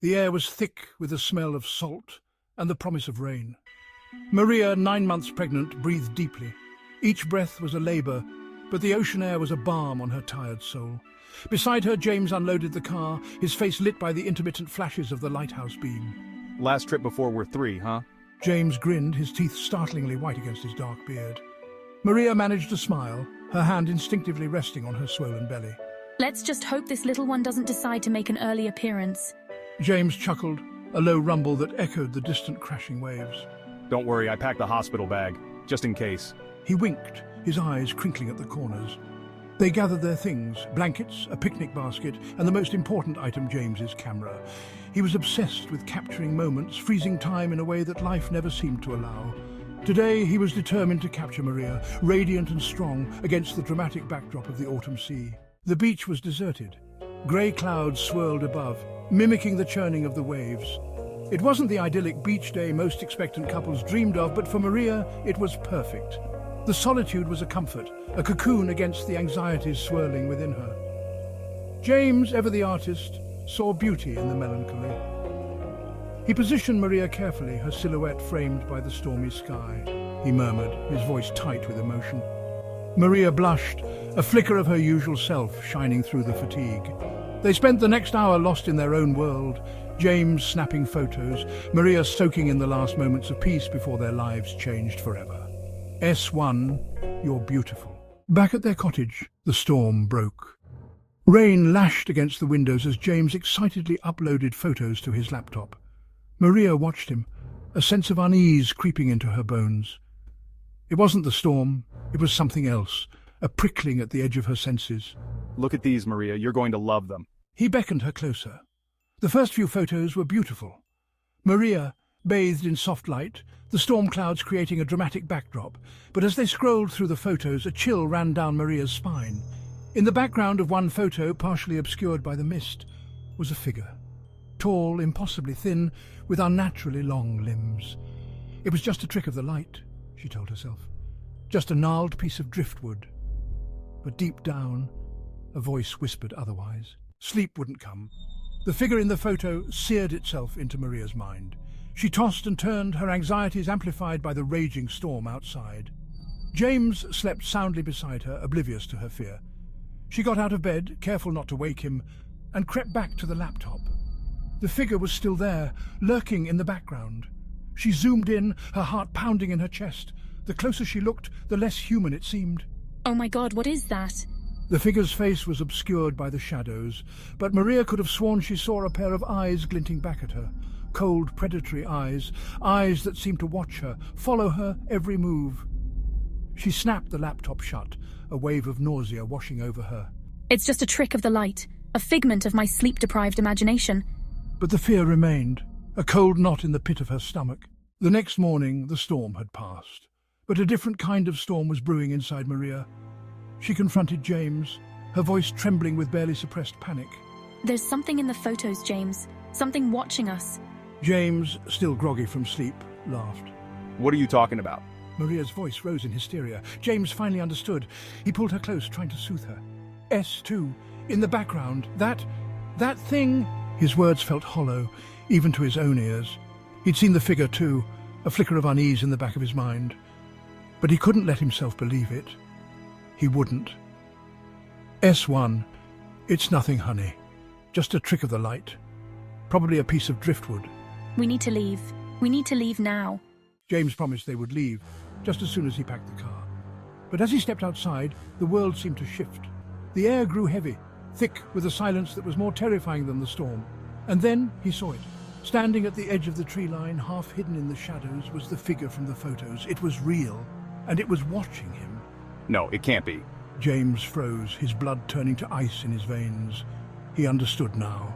The air was thick with the smell of salt and the promise of rain. Maria, 9 months pregnant, breathed deeply. Each breath was a labour, but the ocean air was a balm on her tired soul. Beside her, James unloaded the car, his face lit by the intermittent flashes of the lighthouse beam. Last trip before we're 3, huh? James grinned, his teeth startlingly white against his dark beard. Maria managed a smile, her hand instinctively resting on her swollen belly. Let's just hope this little one doesn't decide to make an early appearance. James chuckled, a low rumble that echoed the distant crashing waves. Don't worry, I packed the hospital bag, just in case. He winked, his eyes crinkling at the corners. They gathered their things, blankets, a picnic basket, and the most important item, James's camera. He was obsessed with capturing moments, freezing time in a way that life never seemed to allow. Today, he was determined to capture Maria, radiant and strong, against the dramatic backdrop of the autumn sea. The beach was deserted. Grey clouds swirled above, mimicking the churning of the waves. It wasn't the idyllic beach day most expectant couples dreamed of, but for Maria, it was perfect. The solitude was a comfort, a cocoon against the anxieties swirling within her. James, ever the artist, saw beauty in the melancholy. He positioned Maria carefully, her silhouette framed by the stormy sky. He murmured, his voice tight with emotion. Maria blushed, a flicker of her usual self shining through the fatigue. They spent the next hour lost in their own world, James snapping photos, Maria soaking in the last moments of peace before their lives changed forever. S1, you're beautiful. Back at their cottage, the storm broke. Rain lashed against the windows as James excitedly uploaded photos to his laptop. Maria watched him, a sense of unease creeping into her bones. It wasn't the storm, it was something else, a prickling at the edge of her senses. Look at these, Maria, you're going to love them. He beckoned her closer. The first few photos were beautiful. Maria, bathed in soft light, the storm clouds creating a dramatic backdrop, but as they scrolled through the photos, a chill ran down Maria's spine. In the background of one photo, partially obscured by the mist, was a figure. Tall, impossibly thin, with unnaturally long limbs. It was just a trick of the light, she told herself. Just a gnarled piece of driftwood. But deep down, a voice whispered otherwise. Sleep wouldn't come. The figure in the photo seared itself into Maria's mind. She tossed and turned, her anxieties amplified by the raging storm outside. James slept soundly beside her, oblivious to her fear. She got out of bed, careful not to wake him, and crept back to the laptop. The figure was still there, lurking in the background. She zoomed in, her heart pounding in her chest. The closer she looked, the less human it seemed. Oh my God, what is that? The figure's face was obscured by the shadows, but Maria could have sworn she saw a pair of eyes glinting back at her. Cold, predatory eyes, eyes that seemed to watch her, follow her every move. She snapped the laptop shut, a wave of nausea washing over her. It's just a trick of the light, a figment of my sleep-deprived imagination. But the fear remained, a cold knot in the pit of her stomach. The next morning, the storm had passed. But a different kind of storm was brewing inside Maria. She confronted James, her voice trembling with barely suppressed panic. There's something in the photos, James. Something watching us. James, still groggy from sleep, laughed. What are you talking about? Maria's voice rose in hysteria. James finally understood. He pulled her close, trying to soothe her. S2, in the background, that thing... His words felt hollow, even to his own ears. He'd seen the figure too, a flicker of unease in the back of his mind. But he couldn't let himself believe it. He wouldn't. S1, it's nothing, honey. Just a trick of the light. Probably a piece of driftwood. We need to leave. We need to leave now. James promised they would leave, just as soon as he packed the car. But as he stepped outside, the world seemed to shift. The air grew heavy, thick with a silence that was more terrifying than the storm. And then he saw it. Standing at the edge of the tree line, half hidden in the shadows, was the figure from the photos. It was real, and it was watching him. No, it can't be. James froze, his blood turning to ice in his veins. He understood now.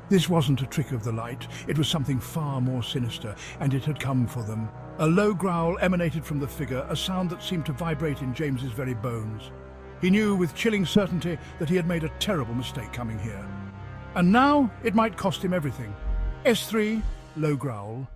This wasn't a trick of the light. It was something far more sinister, and it had come for them. A low growl emanated from the figure, a sound that seemed to vibrate in James's very bones. He knew with chilling certainty that he had made a terrible mistake coming here. And now it might cost him everything. S3, low growl,